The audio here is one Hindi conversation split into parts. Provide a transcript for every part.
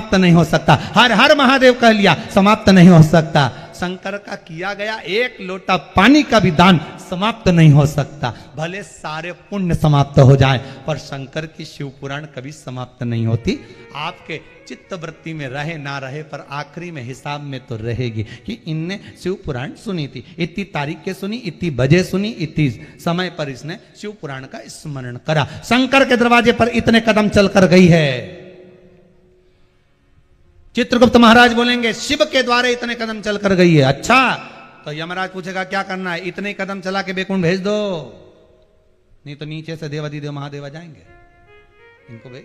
समाप्त नहीं हो सकता। हर हर महादेव कह लिया, समाप्त नहीं हो सकता। शंकर का किया गया एक लोटा पानी का भी दान समाप्त नहीं हो सकता। भले सारे पुण्य समाप्त हो जाएं, पर शंकर की शिव पुराण कभी समाप्त नहीं होती। आपके चित्त वृत्ति में रहे ना रहे, पर आखिरी में हिसाब में तो रहेगी कि इनने शिव पुराण सुनी थी, इतनी तारीख के सुनी, इतनी बजे सुनी, इतनी समय पर इसने शिव पुराण का स्मरण करा। शंकर के दरवाजे पर इतने कदम चलकर गई है। चित्रगुप्त महाराज बोलेंगे शिव के द्वारे इतने कदम चलकर गई है। अच्छा, तो यमराज पूछेगा क्या करना है? इतने कदम चला के बैकुंठ भेज दो, नहीं तो नीचे से देवादिदेव महादेव आ जाएंगे। इनको भाई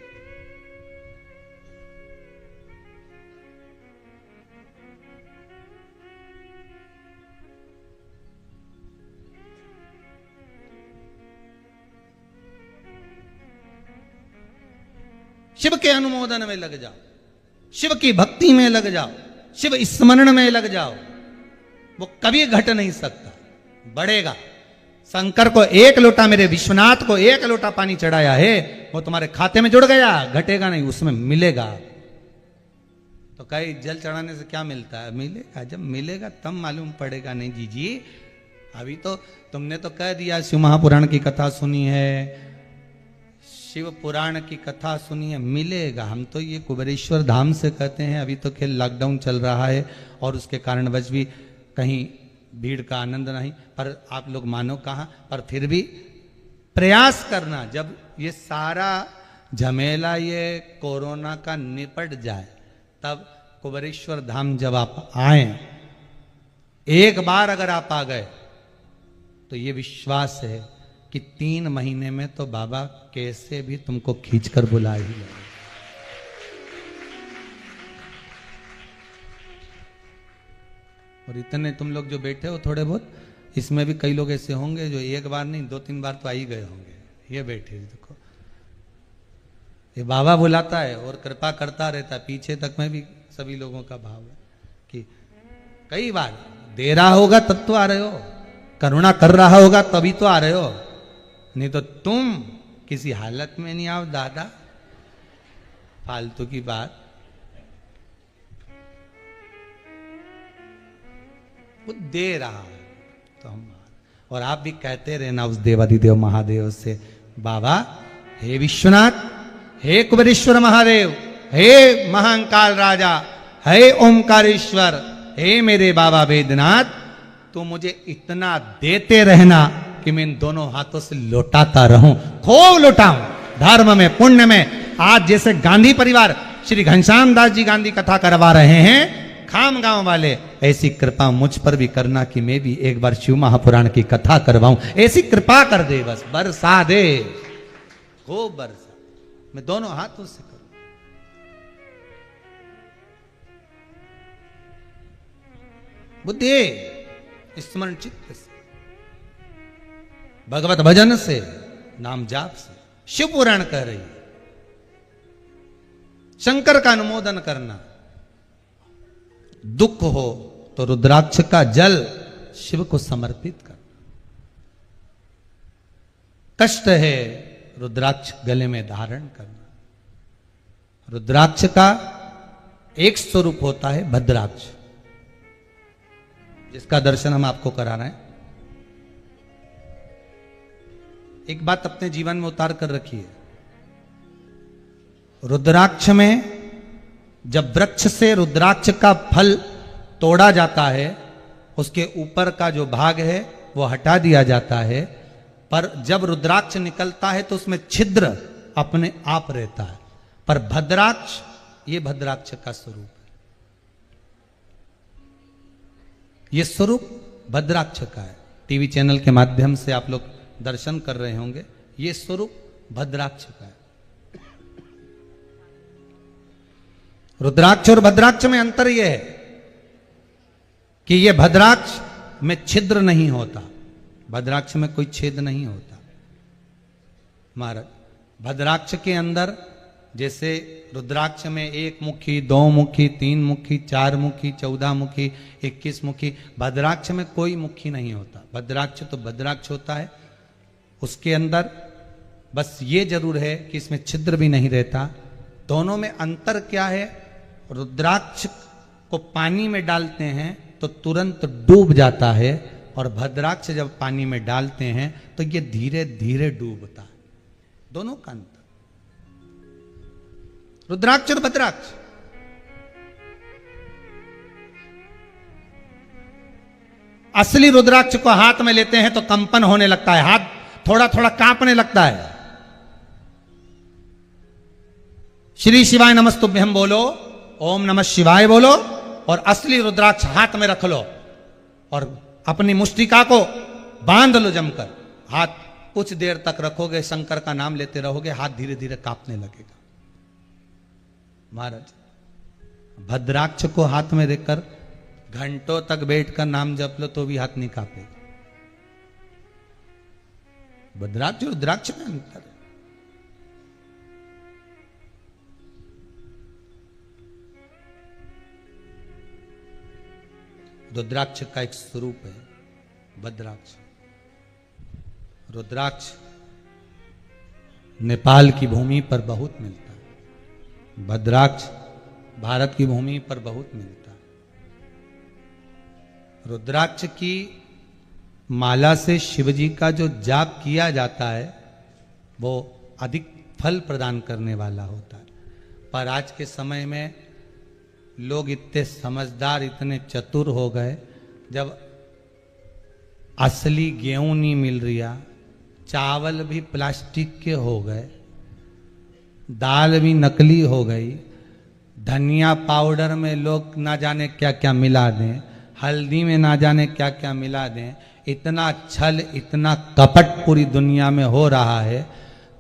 शिव के अनुमोदन में लग जाओ, शिव की भक्ति में लग जाओ, शिव स्मरण में लग जाओ, वो कभी घट नहीं सकता, बढ़ेगा। शंकर को एक लोटा, मेरे विश्वनाथ को एक लोटा पानी चढ़ाया है, वो तुम्हारे खाते में जुड़ गया, घटेगा नहीं, उसमें मिलेगा। तो कई जल चढ़ाने से क्या मिलता है? मिलेगा, जब मिलेगा तब मालूम पड़ेगा। नहीं जी, अभी तो तुमने तो कह दिया शिव महापुराण की कथा सुनी है, शिव पुराण की कथा सुनी है, मिलेगा। हम तो ये कुबेरेश्वर धाम से कहते हैं। अभी तो खेल लॉकडाउन चल रहा है और उसके कारणवश भी कहीं भीड़ का आनंद नहीं, पर आप लोग मानो कहाँ, पर फिर भी प्रयास करना। जब ये सारा झमेला ये कोरोना का निपट जाए, तब कुबेरेश्वर धाम जब आप आए, एक बार अगर आप आ गए तो ये विश्वास है कि 3 महीने में तो बाबा कैसे भी तुमको खींचकर बुला ही ले। और इतने तुम लोग जो बैठे हो थोड़े बहुत, इसमें भी कई लोग ऐसे होंगे जो एक बार नहीं 2-3 बार तो आ ही गए होंगे। ये बैठे देखो, ये बाबा बुलाता है और कृपा करता रहता है। पीछे तक में भी सभी लोगों का भाव है कि कई बार दे रहा होगा तब तो आ रहे हो, करुणा कर रहा होगा तभी तो आ रहे हो, नहीं तो तुम किसी हालत में नहीं आओ दादा। फालतू की बात। वो दे रहा है तो हम, और आप भी कहते रहना उस देवादिदेव महादेव से, बाबा हे विश्वनाथ, हे कुबेरेश्वर महादेव, हे महाकाल राजा, हे ओमकारेश्वर, हे मेरे बाबा वेदनाथ, तो मुझे इतना देते रहना कि मैं इन दोनों हाथों से लौटाता रहूं, खूब लौटाऊं, धर्म में, पुण्य में। आज जैसे गांधी परिवार श्री घनश्याम दास जी गांधी कथा करवा रहे हैं, खाम गांव वाले, ऐसी कृपा मुझ पर भी करना कि मैं भी एक बार शिव महापुराण की कथा करवाऊं। ऐसी कृपा कर दे, बस बरसा दे, खूब बरसा, मैं दोनों हाथों से करूं। बुद्धि स्मरण चित्त से, भगवत भजन से, नाम जाप से, शिव पुराण कह रही है। शंकर का अनुमोदन करना, दुख हो तो रुद्राक्ष का जल शिव को समर्पित करना, कष्ट है रुद्राक्ष गले में धारण करना। रुद्राक्ष का एक स्वरूप होता है भद्राक्ष, जिसका दर्शन हम आपको करा रहे हैं। एक बात अपने जीवन में उतार कर रखिए, रुद्राक्ष में जब वृक्ष से रुद्राक्ष का फल तोड़ा जाता है, उसके ऊपर का जो भाग है वो हटा दिया जाता है, पर जब रुद्राक्ष निकलता है तो उसमें छिद्र अपने आप रहता है। पर भद्राक्ष, ये भद्राक्ष का स्वरूप है, ये स्वरूप भद्राक्ष का है। टीवी चैनल के माध्यम से आप लोग दर्शन कर रहे होंगे, ये स्वरूप भद्राक्ष का है। रुद्राक्ष और भद्राक्ष में अंतर यह है कि यह भद्राक्ष में छिद्र नहीं होता, भद्राक्ष में कोई छेद नहीं होता। महाराज, भद्राक्ष के अंदर जैसे रुद्राक्ष में 1 मुखी, 2 मुखी, 3 मुखी, 4 मुखी, 14 मुखी, 21 मुखी, भद्राक्ष में कोई मुखी नहीं होता। भद्राक्ष तो भद्राक्ष होता है, उसके अंदर बस ये जरूर है कि इसमें छिद्र भी नहीं रहता। दोनों में अंतर क्या है? रुद्राक्ष को पानी में डालते हैं तो तुरंत डूब जाता है, और भद्राक्ष जब पानी में डालते हैं तो ये धीरे धीरे डूबता है। दोनों का अंतर, रुद्राक्ष और भद्राक्ष। असली रुद्राक्ष को हाथ में लेते हैं तो कंपन होने लगता है, हाथ थोड़ा थोड़ा कांपने लगता है। श्री शिवाय नमस्तुभ्यम बोलो, ओम नमः शिवाय बोलो, और असली रुद्राक्ष हाथ में रख लो और अपनी मुष्टिका को बांध लो जमकर। हाथ कुछ देर तक रखोगे, शंकर का नाम लेते रहोगे, हाथ धीरे धीरे कांपने लगेगा। महाराज, भद्राक्ष को हाथ में रखकर घंटों तक बैठकर नाम जप लो तो भी हाथ नहीं कांपेगा। भद्राक्ष और रुद्राक्ष में अंतर है। रुद्राक्ष का एक स्वरूप है भद्राक्ष। रुद्राक्ष नेपाल की भूमि पर बहुत मिलता है, भद्राक्ष भारत की भूमि पर बहुत मिलता है। रुद्राक्ष की माला से शिवजी का जो जाप किया जाता है वो अधिक फल प्रदान करने वाला होता है। पर आज के समय में लोग इतने समझदार, इतने चतुर हो गए, जब असली गेहूं नहीं मिल रहा, चावल भी प्लास्टिक के हो गए, दाल भी नकली हो गई, धनिया पाउडर में लोग ना जाने क्या क्या मिला दें, हल्दी में ना जाने क्या क्या मिला दें, इतना छल, इतना कपट पूरी दुनिया में हो रहा है,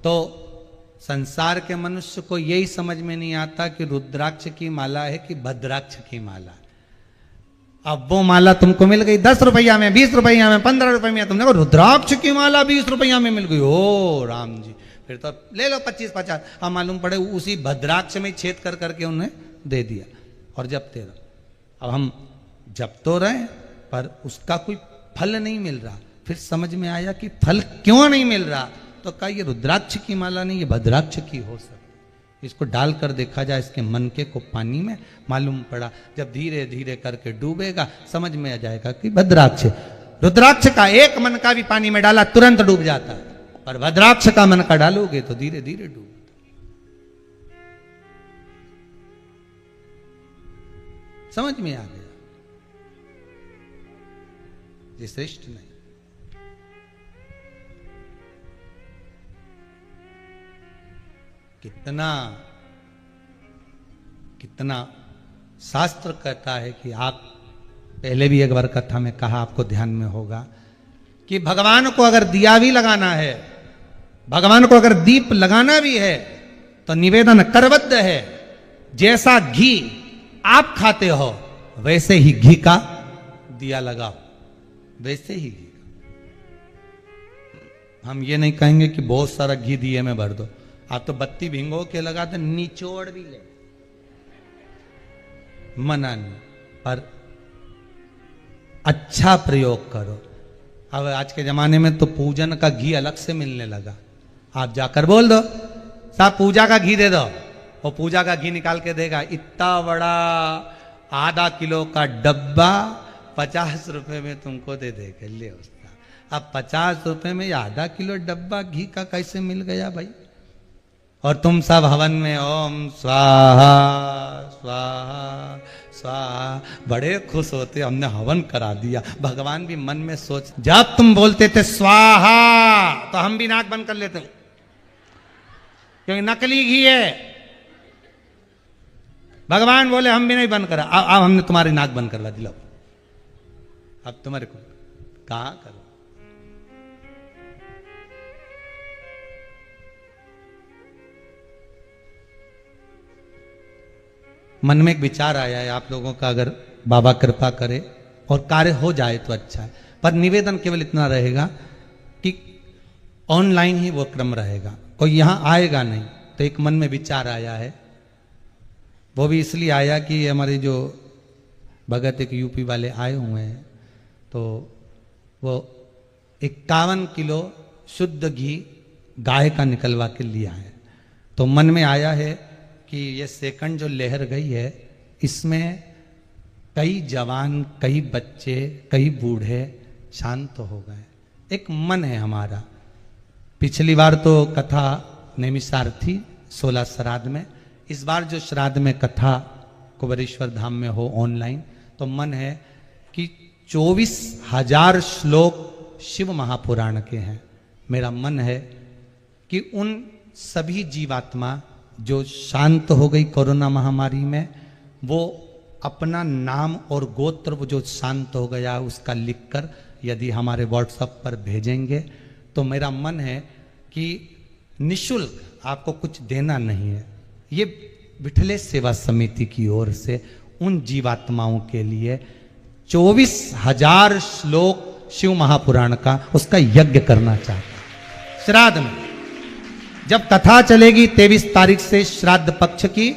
तो संसार के मनुष्य को यही समझ में नहीं आता कि रुद्राक्ष की माला है कि भद्राक्ष की माला। अब वो माला तुमको मिल गई 10 रुपया में, 20 रुपया में, 15 रुपये में, तुमने कहा रुद्राक्ष की माला 20 रुपया में मिल गई, ओ राम जी, फिर तो ले लो 25-50। अब मालूम पड़े उसी भद्राक्ष में छेद कर करके उन्हें दे दिया और जपते रहो। अब हम जप तो रहे पर उसका कोई फल नहीं मिल रहा। फिर समझ में आया कि फल क्यों नहीं मिल रहा, तो कहा ये रुद्राक्ष की माला नहीं, ये भद्राक्ष की हो सकती। इसको डालकर देखा जाए इसके मनके को पानी में, मालूम पड़ा जब धीरे धीरे करके डूबेगा समझ में आ जाएगा कि भद्राक्ष। रुद्राक्ष का एक मनका भी पानी में डाला तुरंत डूब जाता है, पर भद्राक्ष का मनका डालोगे तो धीरे धीरे डूबता। समझ में आ गया, ये श्रेष्ठ नहीं। कितना कितना शास्त्र कहता है कि आप, पहले भी एक बार कथा में कहा, आपको ध्यान में होगा कि भगवान को अगर दिया भी लगाना है, भगवान को अगर दीप लगाना भी है तो निवेदन करबद्ध है। जैसा घी आप खाते हो वैसे ही घी का दिया लगाओ, वैसे ही घी। हम ये नहीं कहेंगे कि बहुत सारा घी दिए में भर दो, आप तो बत्ती भिंगो के लगा दो, निचोड़ भी ले, मना नहीं, पर अच्छा प्रयोग करो। अब आज के जमाने में तो पूजन का घी अलग से मिलने लगा। आप जाकर बोल दो साहब पूजा का घी दे दो, वो पूजा का घी निकाल के देगा। इतना बड़ा आधा किलो का डब्बा 50 रुपए में तुमको दे देगा, ले उसका। अब 50 रुपए में आधा किलो डब्बा घी का कैसे मिल गया भाई? और तुम सब हवन में ओम स्वाहा स्वाहा स्वाहा, बड़े खुश होते, हमने हवन करा दिया। भगवान भी मन में सोच, जब तुम बोलते थे स्वाहा तो हम भी नाक बंद कर लेते, क्योंकि नकली घी है। भगवान बोले हम भी नहीं बंद करा, अब हमने तुम्हारी नाक बंद करवा दिलाओ, अब तुम्हारे को कहा करो। मन में एक विचार आया है आप लोगों का, अगर बाबा कृपा करे और कार्य हो जाए तो अच्छा है, पर निवेदन केवल इतना रहेगा कि ऑनलाइन ही वो क्रम रहेगा, कोई यहाँ आएगा नहीं। तो एक मन में विचार आया है, वो भी इसलिए आया कि हमारे जो भगत एक यूपी वाले आए हुए हैं, तो वो 51 किलो शुद्ध घी गाय का निकलवा के लिया है। तो मन में आया है कि ये सेकंड जो लहर गई है इसमें कई जवान, कई बच्चे, कई बूढ़े शांत हो गए। एक मन है हमारा। पिछली बार तो कथा नैमिषार थी 16 श्राद्ध में, इस बार जो श्राद्ध में कथा कुबेरेश्वर धाम में हो ऑनलाइन, तो मन है कि 24,000 श्लोक शिव महापुराण के हैं। मेरा मन है कि उन सभी जीवात्मा जो शांत हो गई कोरोना महामारी में, वो अपना नाम और गोत्र जो शांत हो गया उसका लिखकर यदि हमारे व्हाट्सएप पर भेजेंगे तो मेरा मन है कि निशुल्क, आपको कुछ देना नहीं है, ये विठलेश सेवा समिति की ओर से उन जीवात्माओं के लिए 24,000 श्लोक शिव महापुराण का उसका यज्ञ करना चाहता है। श्राद्ध में जब कथा चलेगी 23 तारीख से श्राद्ध पक्ष की,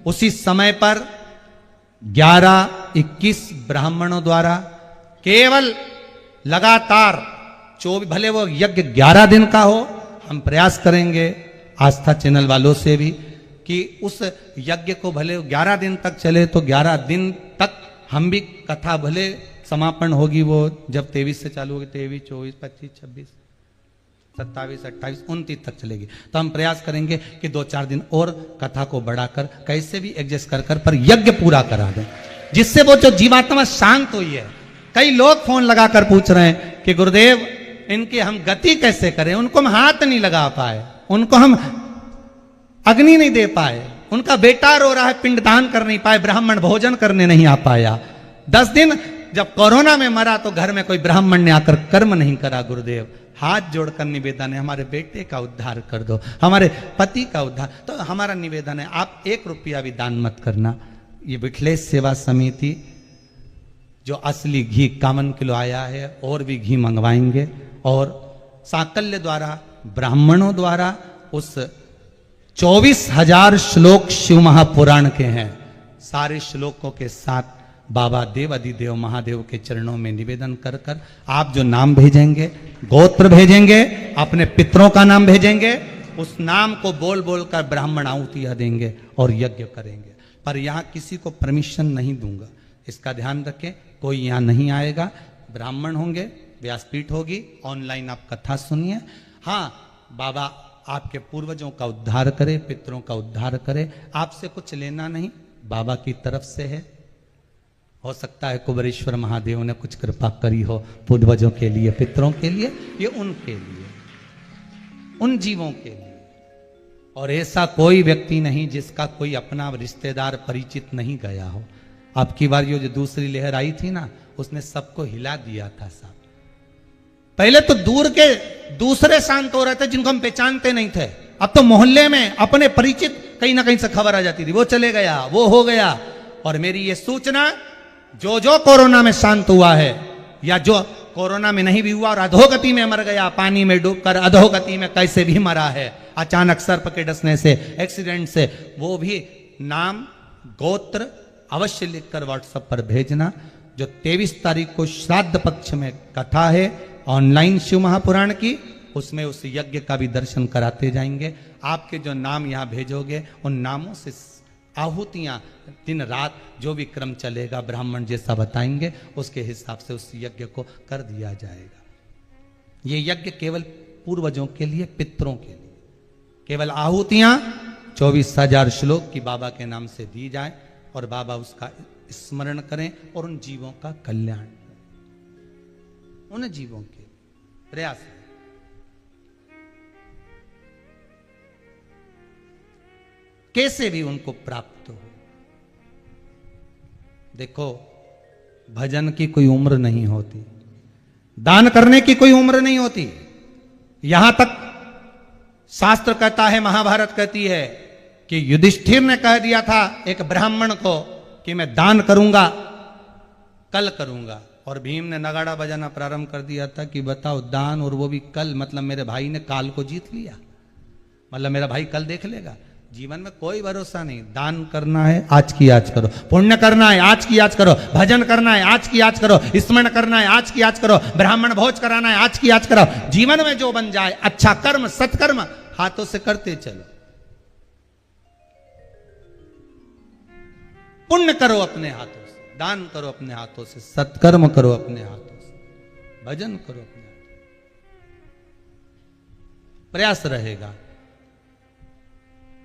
उसी समय पर 11-21 ब्राह्मणों द्वारा केवल लगातार 24, भले वो यज्ञ 11 दिन का हो, हम प्रयास करेंगे आस्था चैनल वालों से भी कि उस यज्ञ को भले 11 दिन तक चले, तो 11 दिन तक हम भी कथा भले समापन होगी वो जब 23 से चालू होगी, 23, 24, 25, 26, 27, 28, 29 तक चलेगी। तो हम प्रयास करेंगे कि 2-4 दिन और कथा को बढ़ाकर कैसे भी एडजस्ट कर पर यज्ञ पूरा करा दें, जिससे वो जो जीवात्मा शांत हुई है। कई लोग फोन लगाकर पूछ रहे हैं कि गुरुदेव इनकी हम गति कैसे करें, उनको हम हाथ नहीं लगा पाए, उनको हम अग्नि नहीं दे पाए, उनका बेटा रो रहा है, पिंडदान कर नहीं पाए, ब्राह्मण भोजन करने नहीं आ पाया। 10 दिन जब कोरोना में मरा तो घर में कोई ब्राह्मण ने आकर कर्म नहीं करा। गुरुदेव हाथ जोड़कर निवेदन है, हमारे बेटे का उद्धार कर दो, हमारे पति का उद्धार। तो हमारा निवेदन है, आप 1 रुपया भी दान मत करना। ये विठलेश सेवा समिति जो असली घी 51 किलो आया है, और भी घी मंगवाएंगे, और साकल्य द्वारा ब्राह्मणों द्वारा उस 24,000 श्लोक शिव महापुराण के हैं, सारे श्लोकों के साथ बाबा देव अधिदेव महादेव के चरणों में निवेदन कर कर आप जो नाम भेजेंगे, गोत्र भेजेंगे, अपने पितरों का नाम भेजेंगे, उस नाम को बोल बोल कर ब्राह्मण आहुतियां देंगे और यज्ञ करेंगे। पर यहाँ किसी को परमिशन नहीं दूंगा, इसका ध्यान रखें। कोई यहाँ नहीं आएगा, ब्राह्मण होंगे, व्यासपीठ होगी, ऑनलाइन आप कथा सुनिए। हाँ, बाबा आपके पूर्वजों का उद्धार करे, पितरों का उद्धार करे, आपसे कुछ लेना नहीं, बाबा की तरफ से है। हो सकता है कुबेरेश्वर महादेव ने कुछ कृपा करी हो पूर्वजों के लिए, पितरों के लिए, ये उनके लिए, उन जीवों के लिए। और ऐसा कोई व्यक्ति नहीं जिसका कोई अपना रिश्तेदार परिचित नहीं गया हो। अब की बार ये जो दूसरी लहर आई थी ना, उसने सबको हिला दिया था साहब। पहले तो दूर के दूसरे शांत हो रहे थे जिनको हम पहचानते नहीं थे, अब तो मोहल्ले में अपने परिचित कहीं ना कहीं से खबर आ जाती थी, वो चले गया, वो हो गया। और मेरी ये सूचना, जो जो कोरोना में शांत हुआ है या जो कोरोना में नहीं भी हुआ और अधोगति में मर गया, पानी में डूबकर अधोगति में कैसे भी मरा है, अचानक सर्प के डसने से, एक्सीडेंट से, वो भी नाम गोत्र अवश्य लिखकर व्हाट्सएप पर भेजना। जो 23 तारीख को श्राद्ध पक्ष में कथा है ऑनलाइन शिव महापुराण की, उसमें उस यज्ञ का भी दर्शन कराते जाएंगे। आपके जो नाम यहाँ भेजोगे, उन नामों से आहुतियां दिन रात जो भी क्रम चलेगा, ब्राह्मण जैसा बताएंगे, उसके हिसाब से उस यज्ञ को कर दिया जाएगा। ये यज्ञ केवल पूर्वजों के लिए, पितरों के लिए, केवल आहुतियां 24,000 श्लोक की बाबा के नाम से दी जाए और बाबा उसका स्मरण करें और उन जीवों का कल्याण, उन जीवों के प्रयास है। कैसे भी उनको प्राप्त हो। देखो, भजन की कोई उम्र नहीं होती, दान करने की कोई उम्र नहीं होती। यहां तक शास्त्र कहता है, महाभारत कहती है कि युधिष्ठिर ने कह दिया था एक ब्राह्मण को कि मैं दान करूंगा, कल करूंगा, और भीम ने नगाड़ा बजाना प्रारंभ कर दिया था कि बताओ दान, और वो भी कल, मतलब मेरे भाई ने काल को जीत लिया, मतलब मेरा भाई कल देख लेगा। जीवन में कोई भरोसा नहीं। दान करना है आज की आज करो, पुण्य करना है आज की आज करो, भजन करना है आज की आज करो, स्मरण करना है आज की आज करो, ब्राह्मण भोज कराना है आज की आज करो। जीवन में जो बन जाए, अच्छा कर्म, सत्कर्म हाथों से करते चलो। पुण्य करो अपने हाथों से, दान करो अपने हाथों से, सत्कर्म करो अपने हाथों से, भजन करो अपने हाथों से। प्रयास रहेगा,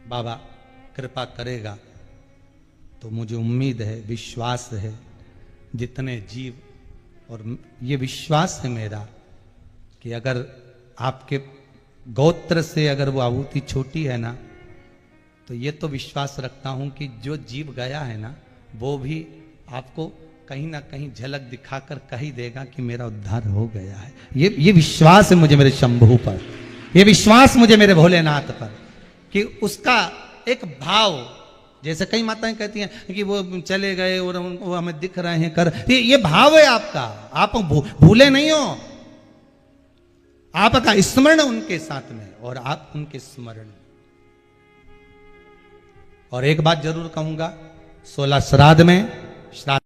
बाबा कृपा करेगा। तो मुझे उम्मीद है, विश्वास है, जितने जीव, और ये विश्वास है मेरा कि अगर आपके गोत्र से अगर वो आहुति छोटी है ना, तो ये तो विश्वास रखता हूं कि जो जीव गया है ना, वो भी आपको कहीं ना कहीं झलक दिखाकर कह ही देगा कि मेरा उद्धार हो गया है। ये विश्वास है मुझे मेरे शंभू पर, ये विश्वास मुझे मेरे भोलेनाथ पर, कि उसका एक भाव, जैसे कई माताएं कहती हैं कि वो चले गए और वो हमें दिख रहे हैं कर, ये भाव है आपका, आप भूले नहीं हो, आपका स्मरण उनके साथ में और आप उनके स्मरण में। और एक बात जरूर कहूंगा, 16 श्राद्ध में, श्राद्ध